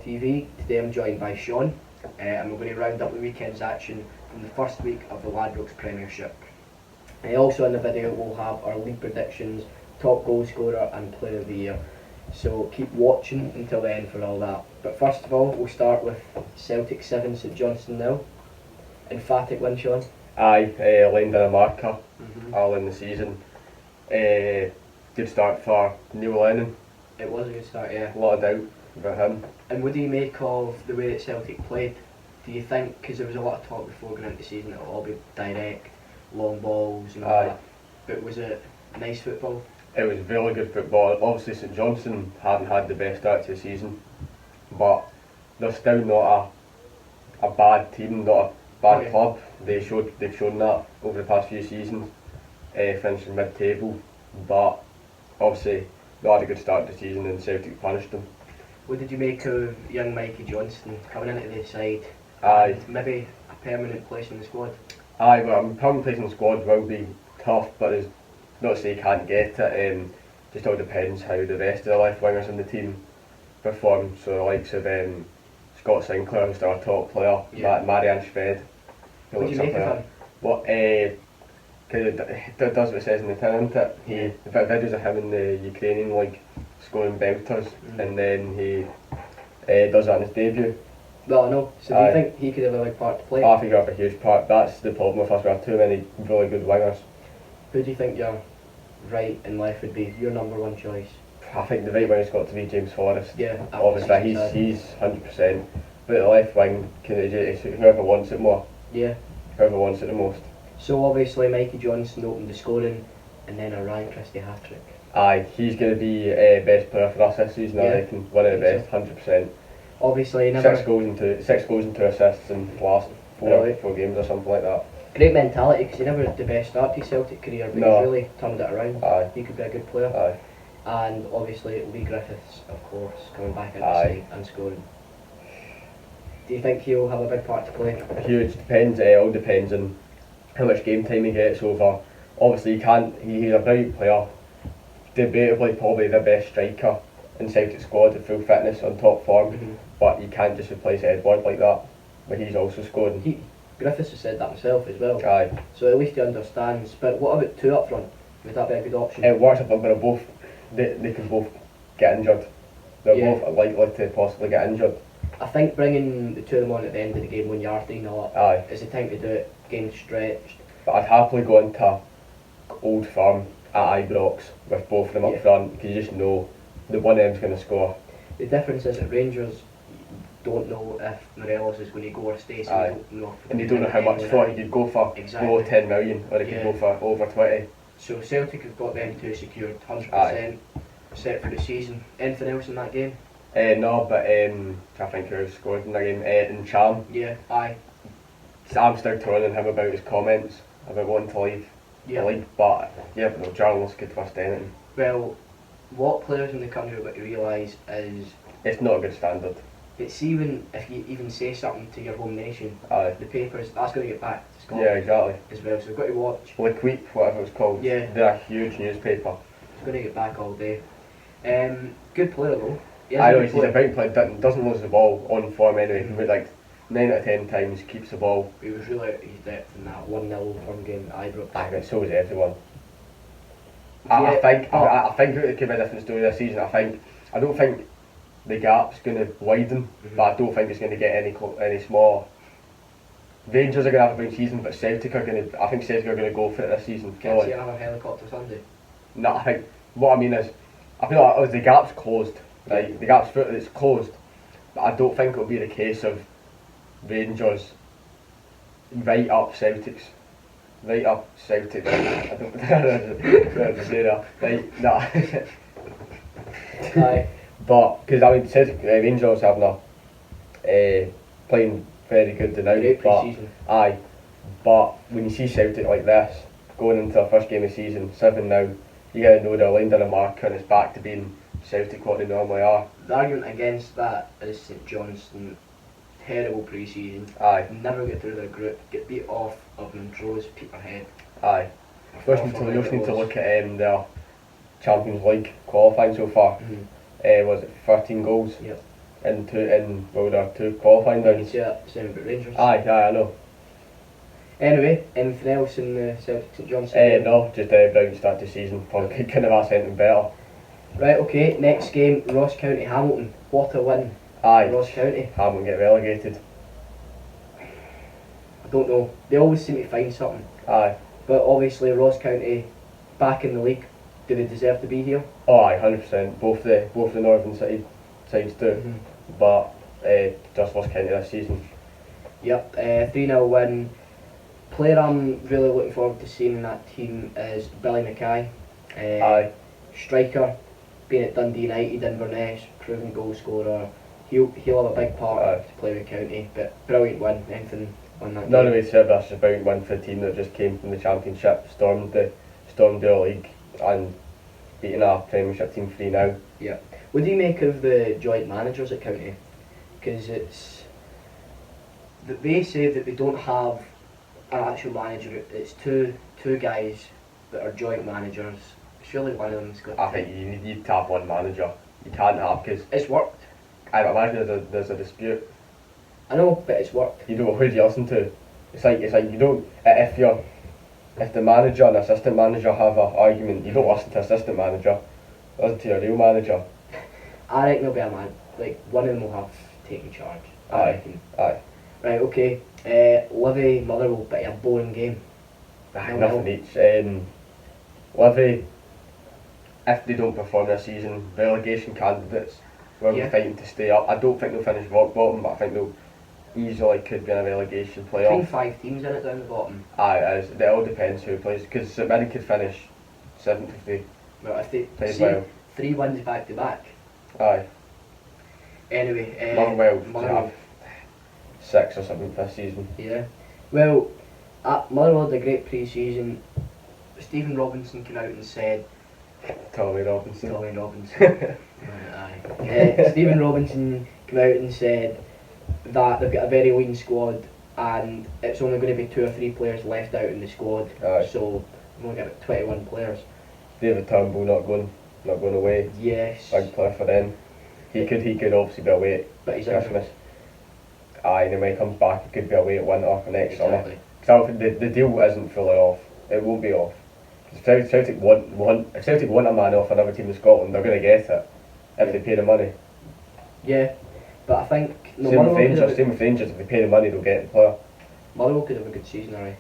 TV. Today I'm joined by Sean, and we're going to round up the weekend's action from the first week of the Ladbrokes Premiership. Also in the video we'll have our league predictions, top goal scorer and player of the year. So keep watching until the end for all that. But first of all, we'll start with Celtic 7, St Johnstone 0. Emphatic win, Sean? Aye, lined in a marker early in the season. Good start for Neil Lennon. It was a good start, yeah. A lot of doubt about him. And what do you make of the way that Celtic played? Do you think, because there was a lot of talk before going into the season, it'll all be direct, long balls and all that, but was it nice football? It was really good football. Obviously St Johnstone haven't had the best start to the season, but they're still not a bad team, not a bad club. They've shown that over the past few seasons, finishing mid-table, but obviously they had a good start to the season and Celtic punished them. What did you make of young Mikey Johnston coming into the side? Aye. Maybe a permanent place in the squad? Aye, well, a permanent place in the squad will be tough, but it's not to say he can't get it. Just all depends how the rest of the left wingers in the team perform. So the likes of Scott Sinclair, who's our top player, Marianne Shved. What do you make of him? What? Because it does what it says in the tin, isn't it? He videos of him in the Ukrainian league scoring belters, and then he does that in his debut. Well, I know. So do you think he could have a big part to play? I think he'll have a huge part. That's the problem with us. We have too many really good wingers. Who do you think your right and left would be? Your number one choice? I think the right winger's got to be James Forrest. Yeah, obviously he's 100%. But the left wing, whoever wants it more. Yeah. Whoever wants it the most. So obviously Mikey Johnston opened the scoring, and then a Ryan Christie hat-trick. Aye, he's going to be best player for us this season. I reckon one of the best, 100%. Obviously, never 6 goals and 2 assists in the last four games or something like that. Great mentality, because he never had the best start to his Celtic career, but he's really turned it around. Aye. He could be a good player. Aye. And obviously Lee Griffiths, of course, coming back into the side and scoring. Do you think he'll have a big part to play? Huge. Depends. All depends on how much game time he gets over. Obviously, he's a brilliant player. Debatably, probably the best striker in Celtic squad at full fitness, on top form. But you can't just replace Edward like that. But he's also scored. Griffiths has said that himself as well. Aye. So at least he understands. But what about two up front? Would that be a good option? It works if they're going to both. They can both get injured. They're both likely to possibly get injured. I think bringing the two of them on at the end of the game when you are 3-0 up is the time to do it, getting stretched. But I'd happily go into Old Firm at Ibrox with both of them up front, because you just know the one of them's going to score. The difference is that Rangers don't know if Morelos is going to go or stay, so they don't know. And they don't know how much for he could go for. Below 10 million, or he could go for over 20. So Celtic have got them two secured 100% set for the season. Anything else in that game? No, but I think who scored in that game? Cham. Yeah, aye. I'm still torn on him about his comments about wanting to leave the league, but no, journalists could trust anything. Well, what players in the country have got to realise is it's not a good standard. It's even if you even say something to your home nation, the papers, that's going to get back to Scotland. Yeah, exactly. As well, so we've got to watch. L'Equipe, whatever it's called. Yeah. They're a huge newspaper. It's going to get back all day. Good player though. I know he's a brilliant player. Doesn't lose the ball on form anyway. But like 9 out of 10 times keeps the ball. He was really out of his depth in that 1-0 firm game at Ibrox. I think so was everyone. I think it could be a different story this season. I don't think the gap's going to widen, but I don't think it's going to get any smaller. Rangers are going to have a big season, but Celtic are going to. I think Celtic are going to go for it this season. Can't see another helicopter Sunday. No, I think what I mean is, I feel like the gap's closed. Like the gap's it's closed, but I don't think it'll be the case of Rangers right up Celtics. I don't know to say that. Right, nah. Aye. But because I mean, Celtic, Rangers having playing very good tonight. But when you see Celtic like this going into their first game of the season, 7-0, you gotta know they're lined in a marker and it's back to being Celtic what they normally are. The argument against that is St Johnstone, terrible pre-season. Never get through their group, get beat off of Montrose, Peterhead. You just need to look at their Champions League qualifying so far. Was it 13 goals? Yep. there are 2 qualifying You can rounds. see that same about Rangers. Aye, I know. Anyway, anything else in the Celtic St Johnstone game? No, just Brown start the season. Probably couldn't have asked anything better. Right, okay, next game, Ross County Hamilton. What a win Aye, for Ross County. Hamilton get relegated. I don't know, they always seem to find something. Aye. But obviously Ross County back in the league. Do they deserve to be here? Oh, aye, 100%. Both the northern sides do. But just Ross County this season. Yep, 3-0 win. Player I'm really looking forward to seeing in that team is Billy Mackay. Aye. Striker, being at Dundee United, Inverness, proven goal scorer. He'll have a big part to play with County, but brilliant win. Anything on that None game? of it said that's a brilliant win for a team that just came from the Championship, stormed the league and beating our Premiership team 3-0. Yeah. What do you make of the joint managers at County? Because they say that they don't have an actual manager. It's two guys that are joint managers. Surely one of them's got. I think you need to have one manager. You can't have, because It's worked. I imagine there's a dispute. I know, but it's worked. You don't know who do you listen to. It's like you don't if the manager and assistant manager have an argument, you don't listen to assistant manager. Listen to your real manager. I reckon there'll be a man. Like one of them will have taken charge. I reckon. Aye. Right. Okay. Livy Motherwell, but a boring game. Aye, No, nothing no. each. Livy, if they don't perform this season, relegation candidates will be Yeah. fighting to stay up. I don't think they'll finish rock bottom, but I think they'll easily could be in a relegation Between playoff. 5 teams in it down the bottom. Aye, it all depends who plays, because St Mirren could finish 7th if they Well, if they plays see well. 3 wins back to back. Aye, Anyway, Motherwell Motherwell. have 6 or 7th this season. Yeah. Well, Motherwell had a great pre-season. Stephen Robinson came out and said, Tommy Robinson. Tommy Robinson. Aye. Stephen Robinson came out and said that they've got a very lean squad and it's only going to be 2 or 3 players left out in the squad. Aye. So we've only got about 21 players. David Turnbull not going away. Yes. Big player for them. He could obviously be away But he's at Christmas. Aye, and then when he comes back, he could be away at winter or next summer. Exactly. Because the deal isn't fully off. It won't be off. If Celtic want a man off another team in Scotland, they're going to get it if they pay the money. Yeah. But I think Same with Rangers. If they pay the money, they'll get the player. Motherwell could have a good season, I reckon.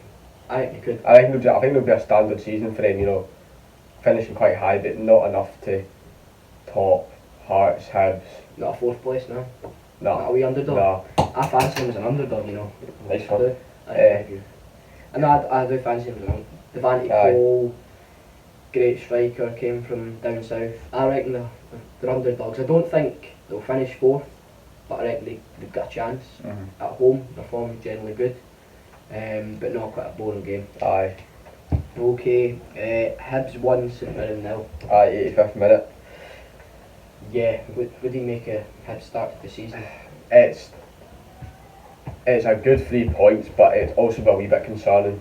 I think they could. I think it'll be a standard season for them. You know, finishing quite high, but not enough to top Hearts, Hibs. Not a 4th place now. Nah. Not a wee underdog. Nah. I fancy him as an underdog, you know. Nice I one. do. I do. And I do fancy him as an Devante Aye. Cole, great striker, came from down south. I reckon they're underdogs. I don't think they'll finish 4th, but I reckon they've got a chance. At home, their form's generally good, but not quite a boring game. Aye. Okay, Hibs 1, St Mirren 0. Aye, 85th minute. Yeah, what do you make of Hibs start to the season? It's a good 3 points, but it's also a wee bit concerning.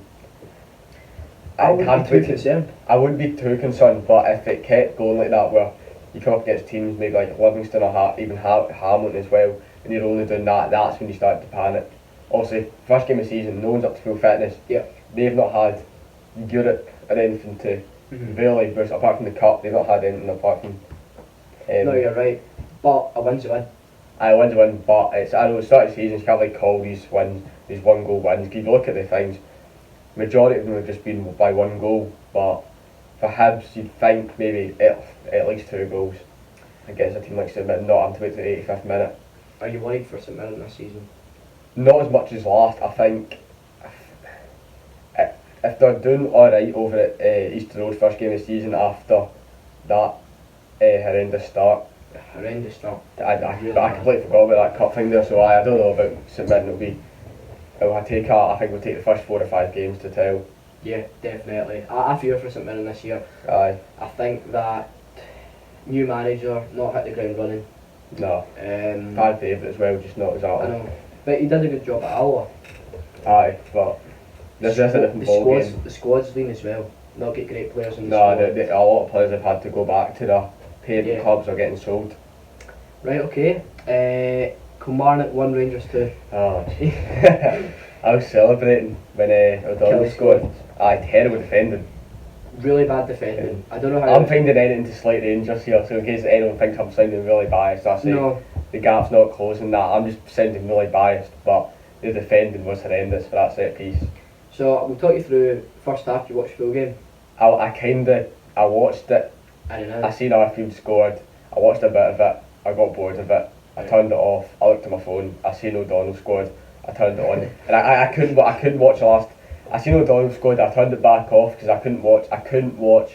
I wouldn't be too concerned. I wouldn't be too concerned, but if it kept going like that, where you come up against teams maybe like Livingston or even Hamilton as well, and you're only doing that, that's when you start to panic. Obviously, first game of the season, no one's up to full fitness. Yep. They've not had Europe or anything to really boost, apart from the cup. They've not had anything apart from. No, you're right. But a win's a win. I win, but I know start of the season, you can't like call these wins, these 1-goal wins. If you look at the things, majority of them have just been by 1 goal, but for Hibs you'd think maybe at least 2 goals against a team like St Mirren, not until the 85th minute. Are you worried for St Mirren this season? Not as much as last. I think if they're doing alright over at Easter Road first game of the season after that horrendous start, Horrendous start. I completely forgot about that cup thing there, so I don't know about St Mirren. I think we'll take the first 4 or 5 games to tell. Yeah, definitely. I fear for St Mirren this year. Aye. I think that new manager not hit the ground running. No. Um, Bad favourite as well, just not as I out. know, but he did a good job at Alloa. Aye, but there's just a different ball game. The squad's lean as well. Not get great players in the No, squad. a lot of players have had to go back to their parent Yeah. clubs or getting sold. Right, okay. Kilmarnock 1, Rangers 2. Oh, gee. I was celebrating when O'Donnell Kelly scored. scored. Aye, terrible defending. Really bad defending. I don't know how. I'm finding anything to slight Rangers here, so in case anyone thinks I'm sounding really biased, I say No. the gap's not closing that. I'm just sounding really biased, but the defending was horrendous for that set piece. So we'll talk you through first half. You watched full game. I watched it. I don't I know. seen Arfield scored. I watched a bit of it. I got bored of it. I turned it off. I looked at my phone. I seen O'Donnell scored. I turned it on, and I couldn't watch the last. I seen O'Donnell scored. I turned it back off because I couldn't watch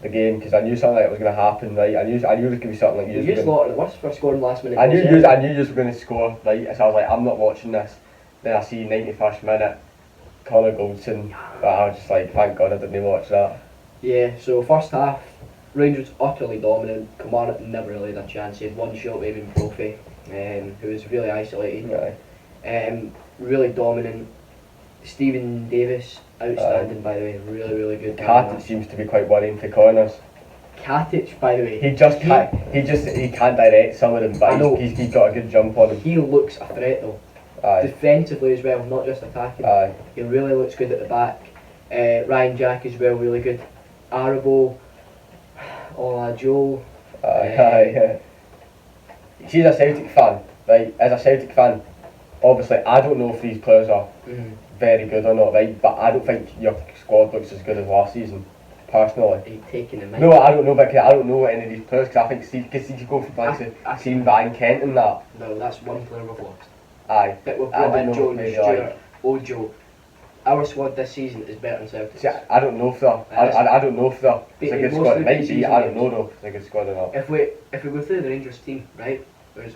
the game because I knew something like it was going to happen. Right, I knew it was going to be something like You slotted the worst for scoring last minute. I knew goals, yeah. you were going to score. Right, so I was like, I'm not watching this. Then I see 91st minute, Connor Goldson. But I was just like, thank God I didn't watch that. Yeah. So first half, Rangers utterly dominant. Kilmarnock never really had a chance. He had one shot, maybe Brophy, who was really isolated. Aye. Really dominant. Stephen Davis, outstanding by the way, really good. Katic seems to be quite worrying for corners. Katic, by the way, He can't direct some of them, I know. but he's got a good jump on him. he looks a threat though. Aye. Defensively as well, not just attacking. Aye. He really looks good at the back. Ryan Jack as well, really good. Arabo, Joe. Aye. She's a Celtic fan, right? As a Celtic fan, obviously I don't know if these players are very good or not, right? But I don't think your squad looks as good as last season, personally. Are you taking the mic? No, I don't know, but I don't know any of these players because I think because you go from like seeing Van Kent and that. No, that's one player we've lost. Aye. But we've I brought don't in know Jones, maybe Stewart, Ojo. Our squad this season is better than Celtic's. See, I don't know if they're. I don't know if they're. It's a good Most squad. of It the might be. pre-season I don't know games. though. If it's a good squad or not. If we go through the Rangers team, right, there's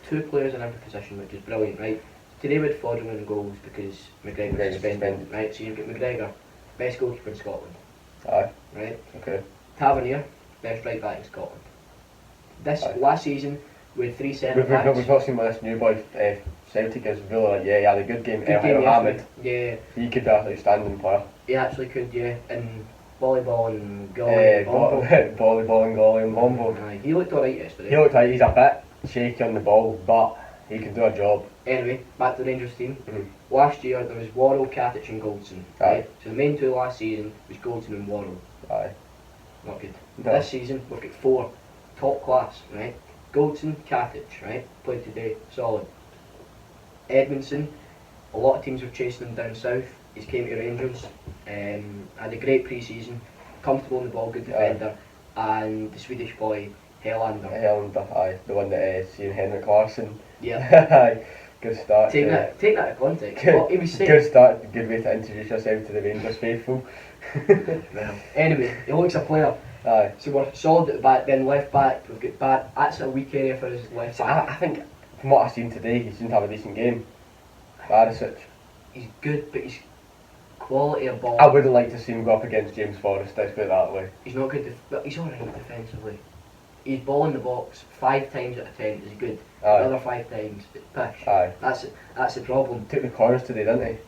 2 players in every position, which is brilliant, right? Today we had Fodderman in goals because McGregor was suspended, right? So you've got McGregor, best goalkeeper in Scotland, Aye. right? Okay. Tavernier, best right back in Scotland. Last season we had 3 centre We've backs. not seen what this new boy Celtic is really like. Yeah, he had a good game. Good game Mohammed. yesterday. Yeah, He could be an outstanding player. he actually could, yeah. And volleyball and golly and bombo. Volleyball and goalie and bombo. Aye, he looked alright yesterday. He looked like he's a bit shaky on the ball, but he can do a job. Anyway, back to the Rangers team. Mhm. Last year there was Worrell, Katic and Goldson. Aye. Right? So the main 2 last season was Goldson and Worrell. Aye. Not good. No. This season we've got 4 top class, right? Goldson, Katic, right? Played today, solid. Edmondson, a lot of teams were chasing him down south. He's came to Rangers, had a great pre-season, comfortable on the ball, good defender, and the Swedish boy Helander. Aye, the one that seen Henrik Larsson. Yeah. Aye. Good start. Take that out of context. Good, What he was saying. good start. Good way to introduce yourself to the Rangers faithful. Well, anyway, he looks a player. Aye. So we're solid at the back, then left back, we've got bad. That's a weak area for his left So back. I think from what I've seen today, he seemed to have a decent game. Barisic. He's good, but he's quality of ball. I wouldn't like to see him go up against James Forrest, let's put it that way. He's not good, but he's alright defensively. He's ball in the box 5 times out of 10 is good. The Aye. other 5 times it's pish. Aye. That's the problem. Took the corners today, didn't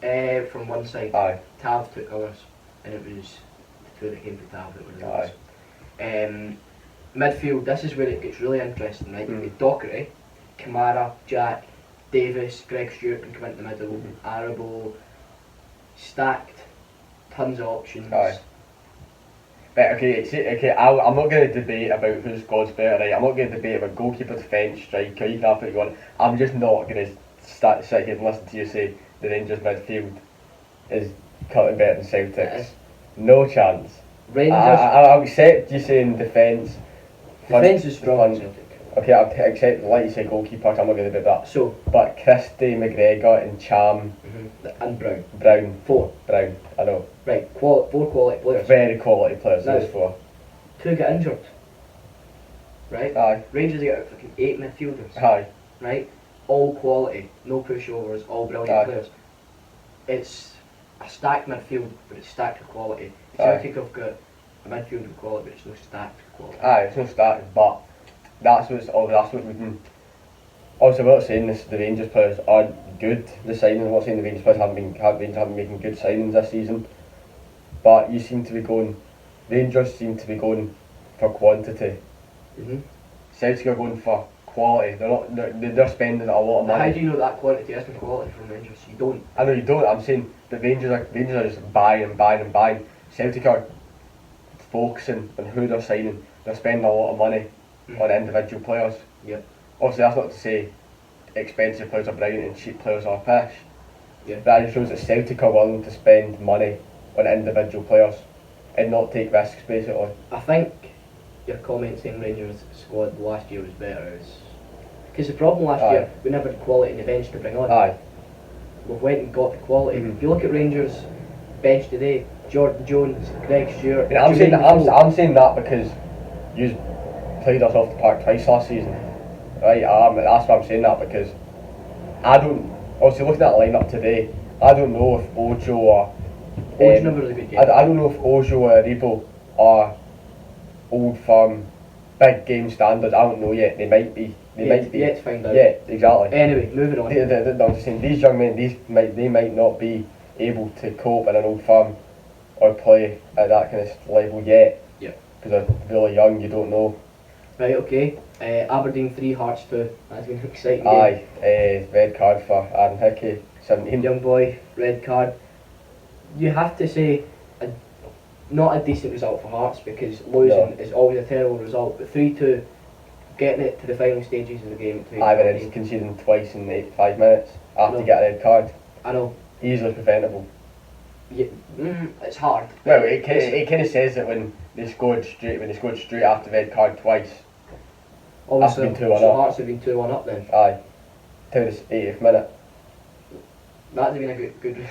he? From one side, Aye. Tav took ours, and it was the 2 that came to Tav that were the Aye. others. Midfield, this is where it gets really interesting, right? Mm. You've got Docherty, Kamara, Jack, Davis, Greg Stewart can come into the middle, Mhm. Arabo, stacked, tons of options. Aye. But I'm not going to debate about whose squad's better, right? I'm not going to debate about goalkeeper, defence, striker, you can have what you want. I'm just not going to sit here and listen to you say the Rangers midfield is cutting better than It Celtics. is. No chance. Rangers, I'll accept you saying defence. defence is strong. Fun. Okay, I'll accept, like you say, goalkeeper, I'm not going to debate that. So, But Christie, McGregor and Cham, and Brown. Brown, 4. I know. Right, 4 quality players. Very quality players, Now- those 4. 2 get injured. Right? Aye. Rangers got fucking 8 midfielders. Aye. Right? All quality, no pushovers, all brilliant Aye. players. It's a stacked midfield, but it's stacked with quality. Aye. Celtic have got a midfield with quality, but it's no stacked with quality. Aye, it's no starting, but that's what we can. Obviously, we're not saying the Rangers players aren't good. The signings, I'm not saying the Rangers players haven't been making good signings this season, but Rangers seem to be going for quantity. Celtic are going for quality. They're spending a lot of How money. do you know that quality isn't quality from Rangers? You don't. I know you don't. I'm saying the Rangers are just buying and buying and buying. Celtic are focusing on who they're signing. They're spending a lot of money on individual players. Yeah. Obviously, that's not to say expensive players are brilliant and cheap players are pish. Yeah. That just shows that Celtic are willing to spend money on individual players and not take risks, basically. I think your comment saying Rangers squad last year was better is because the problem last Aye. year we never had quality in the bench to bring on. Aye. We've went and got the quality. Mhm. If you look at Rangers bench today, Jordan Jones, Greg Stewart. And I'm saying Jermaine Defoe. I'm saying that because you played us off the park twice last season, right? That's why I'm saying that, because I don't. Obviously, looking at the lineup today, I don't know if Ojo or Ojo never had a good game. I don't know if Ojo or Rebo are old firm, big game standards. I don't know yet. They might be. They might be. Yet to find out. Yeah, exactly. Anyway, moving on. I'm just saying, these young men, they might not be able to cope in an old firm or play at that kind of level yet. Yeah. Because they're really young. You don't know. Right, okay. Aberdeen 3, Hearts 2. That's been an exciting game. Aye, red card for Aaron Hickey, 17. Young boy, red card. You have to say, not a decent result for Hearts because losing is always a terrible result. But 3-2, getting it to the final stages of the game. Aye, but it's conceding twice in 85 minutes after you get a red card. I know. Easily preventable. Yeah, it's hard. Well, it kind of says that when they scored straight after red card twice. Obviously, been 2-1 so up. Hearts have been 2-1 up then. Aye, to the 80th minute. That'd have been a good.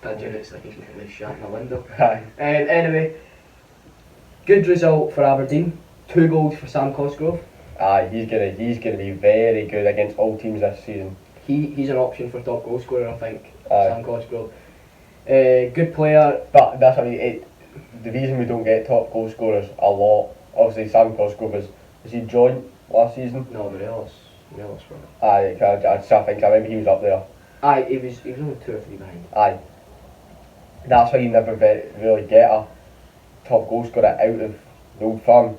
Bad units like he's really shut my window. Aye. Anyway, good result for Aberdeen. 2 goals for Sam Cosgrove. Aye, he's gonna be very good against all teams this season. He's an option for top goal scorer, I think. Aye. Sam Cosgrove. Good player. But that's what I mean. The reason we don't get top goal scorers a lot, obviously Sam Cosgrove was he joint last season? No, Morelos for it. Aye, I remember he was up there. Aye, he was only 2 or 3 behind. Aye. That's why you never really get a top goal scorer out of the old firm,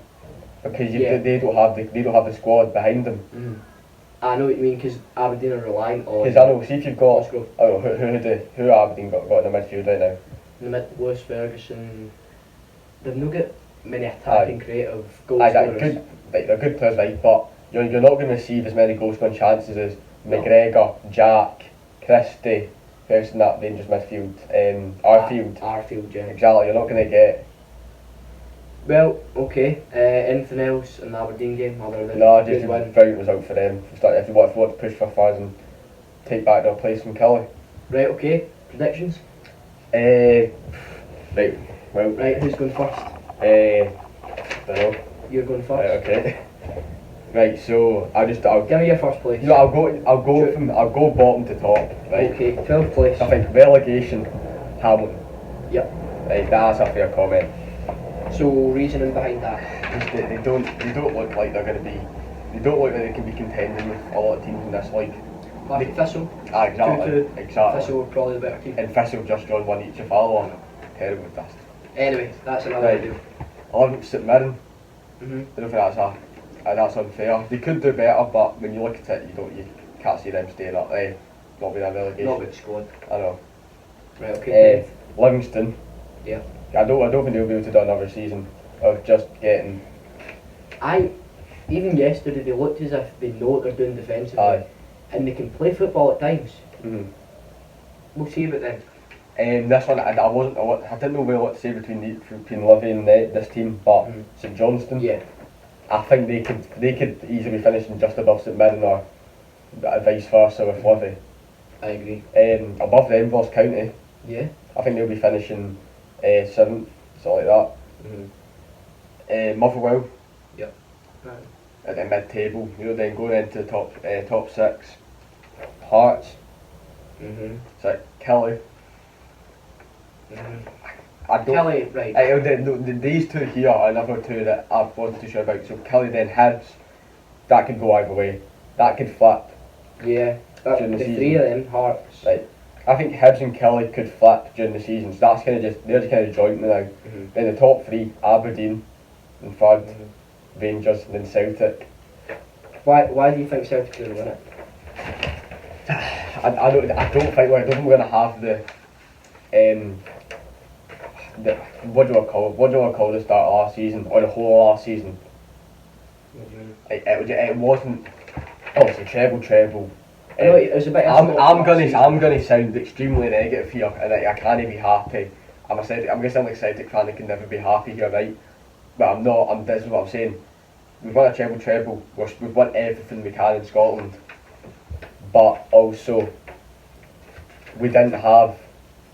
because they don't have the squad behind them. I know what you mean, because Aberdeen are relying on. Because I know, see if you've got, Cosgrove. I don't know who Aberdeen got in the midfield right now. In the mid, Lewis Ferguson. They've not got many attacking creative goal Aye, scorers. they're good players, right? But you're not going to receive as many goal scoring chances as McGregor, Jack, Christie, who's in that Rangers midfield, Arfield. Arfield, yeah. Exactly, you're not going to get. Well, okay. Anything else in the Aberdeen game other than No, good just a win? brilliant result for them. If you want to push for further and take back their place from Kelly. Right, okay. Predictions? Right, well. Right, who's going first? Don't know. You're going first. Right, okay. Right, so I'll Give me your first place. you know, I'll go bottom to top. Right. Okay, 12th place. I think relegation, Hamilton. Yep. Right, that's a fair comment. So reasoning behind that. They don't look like they're going to be. They don't look like they can be contending with a lot of teams in this league. Back at Thistle. Ah, exactly. 2-2. Exactly. Thistle were probably the better team. And Thistle just drawn one each of our. Terrible bastard. Anyway, that's another Right. video. 11th St Mirren. I Mhm. don't think that's unfair. They could do better, but when you look at it, you can't see them staying up there. Not with that relegation. Not with the squad. I know. Right, okay. Livingston. Yeah. I don't think they'll be able to do another season of just getting. Even yesterday they looked as if they know what they're doing defensively. Aye. And they can play football at times. Mm-hmm. We'll see about them. This one, I didn't know what to say between Livy and this team, but St Johnstone. Yeah. I think they could easily be finishing just above St Mirren or vice versa with Livy. I agree. Above them, Ross County. Yeah. I think they'll be finishing 7th, something like that. Motherwell. Yep. Right. At the mid-table, then going into the top 6. Hearts. It's like Kelly. I don't. Kelly, right. These two here are another two that I've wanted to show about. So Kelly, then Hibs. That could go either way. That could flip. Yeah. The During the three season. of them, Hearts. Right. I think Hibs and Kelly could flip during the season. So that's they're just kind of joint now. Then the top 3, Aberdeen in 3rd. Rangers than Celtic. Why do you think Celtic are going to win it? I don't think we're going to have the what do I call the start of last season or the whole of last season? What do you mean? It wasn't obviously treble. I know it was a bit. I'm gonna sound extremely negative here, and I can't be happy. I'm gonna sound like a Celtic fan that can never be happy here, right? But I'm not. This is what I'm saying. We've won a treble. We've won everything we can in Scotland, but also we didn't have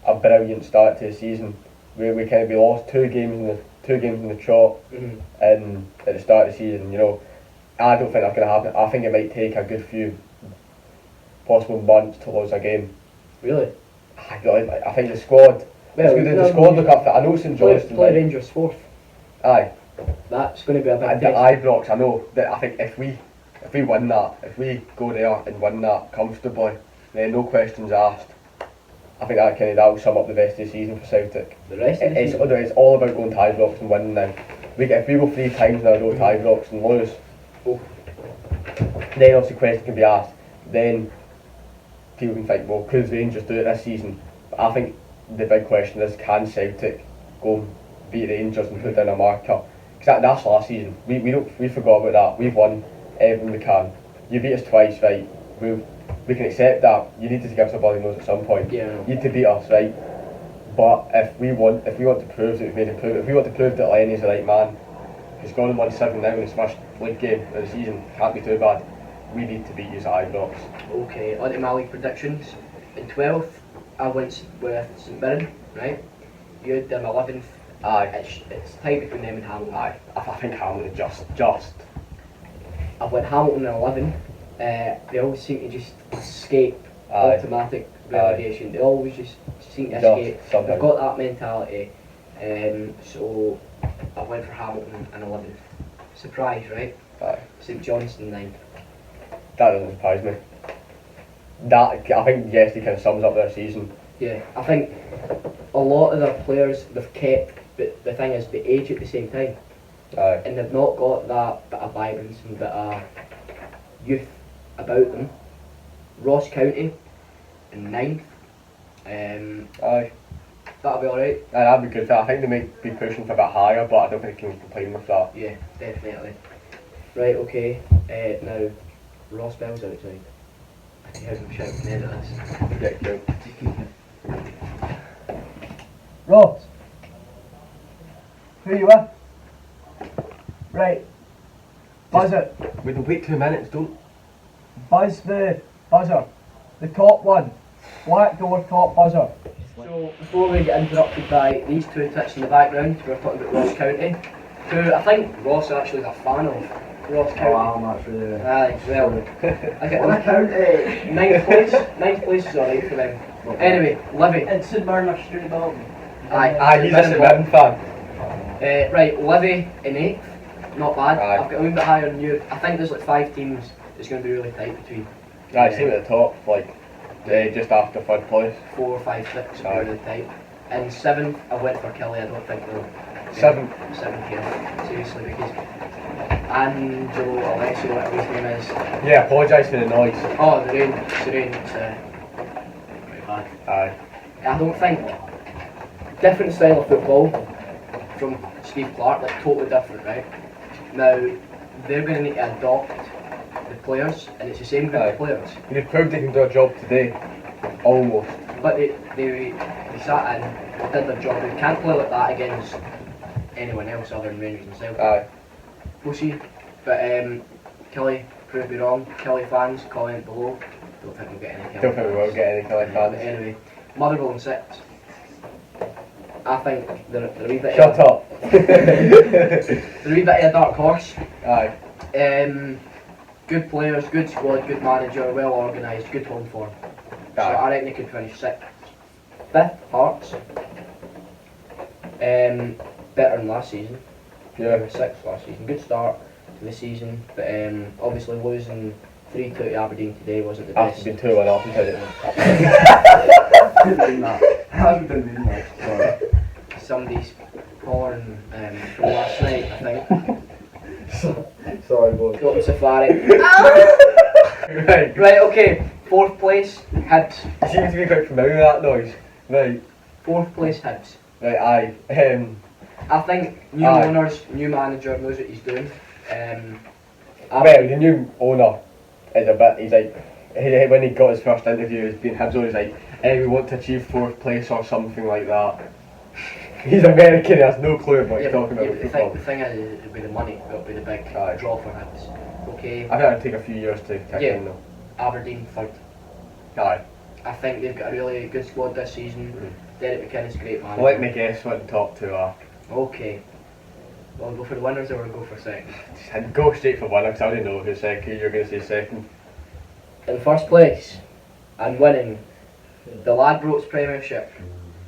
a brilliant start to the season. We lost two games in the trot, and at the start of the season. You know, I don't think that's going to happen. I think it might take a good few, possible months to lose a game. Really? I think the squad. Well, the squad look up. I know St Johnstone. Play Rangers 4th. Aye. That's going to be a big The test. Ibrox. I know that. I think if we win that, if we go there and win that comfortably, then no questions asked. I think that'll sum up the rest of the season for Celtic. The rest of the season? It's all about going to Ibrox and winning now. If we go 3 times in a row to Ibrox and lose, then obviously question can be asked. Then people can think, well, could Rangers do it this season? But I think the big question is, can Celtic go and beat Rangers and put down a marker? Because that's last season. We forgot about that. We've won everything we can. You beat us twice, right? We can accept that. You need to give us a bloody nose at some point. Yeah. You need to beat us, right? But if we want to prove that we've made improvement, if we want to prove that Lenny's the right man, he's gone and won 7 now in his first league game of the season, can't be too bad. We need to beat you at Ibrox. Okay, on to my league predictions. In 12th, I went with St Mirren, right? You had them 11th. Aye. It's tight between them and Hamilton. Aye. I think Hamilton just. I've went Hamilton in 11. They always seem to just escape automatic relegation. They always just seem to escape. Something. They've got that mentality. So I went for Hamilton in 11th. Surprise, right? Aye. St Johnstone 9th. That doesn't surprise me. I think yesterday kind of sums up their season. Yeah, I think a lot of their players they've kept, but the thing is they age at the same time. Aye. And they've not got that bit of vibrance and bit of youth about them. Ross County in 9th. Aye. That'll be alright. Aye, that'd be good. I think they might be pushing for a bit higher, but I don't think they can complain with that. Yeah, definitely. Right, okay. Now, Ross Bell's outside. He hasn't shouted in at us. Yeah, cool. Ross, who you with? Right, buzz it. We can wait 2 minutes, don't. Buzz the buzzer. The top one. Black door top buzzer. So, before we get interrupted by these two tits in the background, we're talking about Ross County, who I think Ross actually is a fan of. Ross County. I'm actually. Aye, well, I get What a county! 9th place. 9th place is alright for them. Anyway, Livy. It's St Bernard Street Development. Aye, He's a St Mirren fan. Right, Livy in 8th. Not bad. Aye. I've got a wee bit higher than you. I think there's like 5 teams it's going to be really tight between. Aye, same at the top, just after 3rd place. 4, 5, 6 will be Aye. really tight. In 7th, I went for Kelly. I don't think they'll. 7th. 7th here. Seriously, because Angelo Alessio, whatever his name is. Yeah, apologise for the noise. Oh, the rain. It's very bad. Aye. I don't think different style of football from Steve Clark, like totally different, right? Now they're going to need to adopt the players, and it's the same group of players. They've proved they can do a job today, almost. But they sat in, did their job. They can't play like that against anyone else other than Rangers and Celtic. Aye. We'll see. But Kelly proved me wrong. Kelly fans, comment below. Don't think we'll get any Kelly Don't think we will get any Kelly But fans. anyway, Motherwell in 6th. I think they're a wee bit. Shut up. They're a wee bit of a dark horse. Aye. Good players, good squad, good manager, well organised, good home form. So Aye. I reckon they could finish 6th. 5th, Hearts. Better than last season. They Yeah. were 6th last season. Good start to the season, but obviously losing 3-2 to Aberdeen today wasn't the After best. being 2-1 off, he said it. Hasn't been mean that. Somebody's porn from last night, I think. Sorry, boy. Got Safari. Right. Right, okay. 4th place, Hibs. You seem to be quite familiar with that noise. Right. 4th place, Hibs. Right, aye. I think new Aye. owners, new manager knows what he's doing. Well, the new owner is a bit, he's like, when he got his first interview as being Hibs owner, he's like, we want to achieve 4th place or something like that. He's American, he has no clue about what he's talking about football. The thing is, it'll be the money, it'll be the big Aye. draw for Hibs. Okay, I think it'll take a few years to kick in though. Aberdeen 3rd. Aye. I think they've got a really good squad this season. Derek McKinnon's a great manager. Let me guess what the top 2 are. Okay. Well, go for the winners or we'll go for second? Just go straight for winner because I already know who's second. You're going to say second. In 1st place, and winning the Ladbrokes Premiership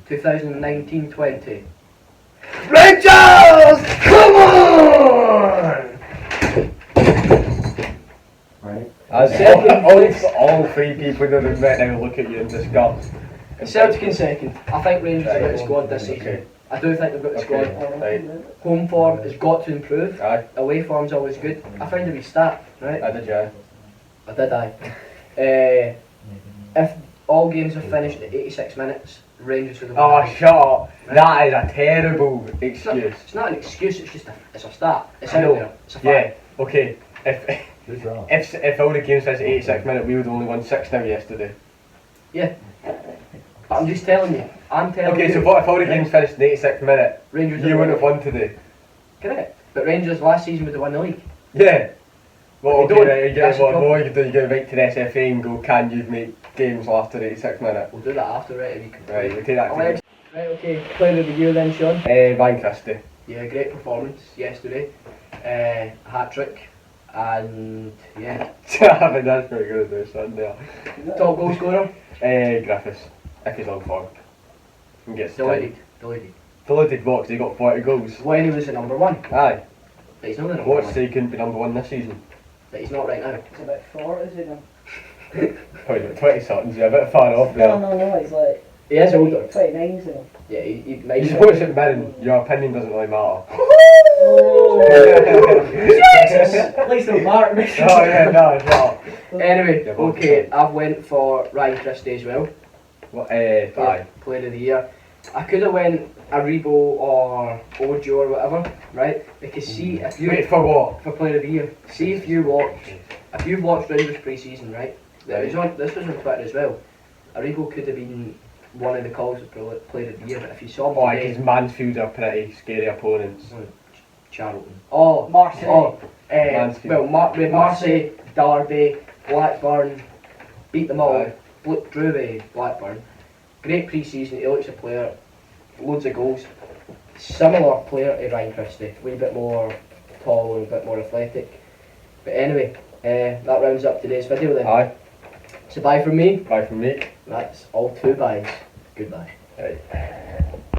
2019-20. Rangers! Come on! Right. As all 3 people that have met now look at you in disgust. Celtic in second. I think Rangers have got the Right. squad this season. Okay. I do think they've got the squad. Right. Home form has got to improve. Aye. Away form's always good. I found a wee stat, right? I did, yeah. I did, if all games are finished at 86 minutes, Rangers would have won. Oh, shut up. That is a terrible excuse. It's not an excuse, it's just it's a stat. It's I out know. there. It's a fact. Yeah, okay. If all the games finished at 86 minutes, we would have only won 6 now yesterday. Yeah. But I'm just telling you. I'm telling you. Okay, so what if all the games finished in 86 minutes? Rangers You wouldn't have won today. Correct. But Rangers last season would have won the league. Yeah. Well, They okay, don't. right, you That's get the what more you do, you go right to the SFA and go, can you make games after 86 minutes? We'll do that after, right? If you can Right, we'll take that. Right, okay. Player of the year then, Sean. Van Christie. Yeah, great performance yesterday. Hat trick. And yeah. I think that's pretty good to do something there. Top goal scorer. Griffiths, if he's on form. And gets Deleted. Deleted what, 'cause he got 40 goals. When he was the number 1. Aye. But he's not the number What's 1. to say he couldn't be number 1 this season? But he's not right now. It's about 40, is it now? Probably about 20 something, you're a bit far off there. No, he's like He is older. 29, isn't he? Yeah, he You might suppose it Mirren, your opinion doesn't really matter. At least he'll mark me. Oh yeah, no. Anyway, Yeah, both okay, sides. I've went for Ryan Christie as well. What, aye. Player of the year. I could have went Aribo or Ojo or whatever, right? Because see if you Wait, for what? for player of the year, see if you've watched Rangers pre-season, right? This was on Twitter as well. Aribo could have been one of the calls for player of the year, but if you saw him Oh, today, because Mansfield are pretty scary opponents. Charlton. Oh, Marseille. Oh, Mansfield. with Marseille, Derby, Blackburn, beat them all. Aye. Drew Blackburn. Great pre-season. He looks a player. Loads of goals. Similar player to Ryan Christie. A wee bit more tall and a bit more athletic. But anyway, that rounds up today's video then. Aye. So bye from me. Bye from me. That's all 2 byes. Goodbye. Right.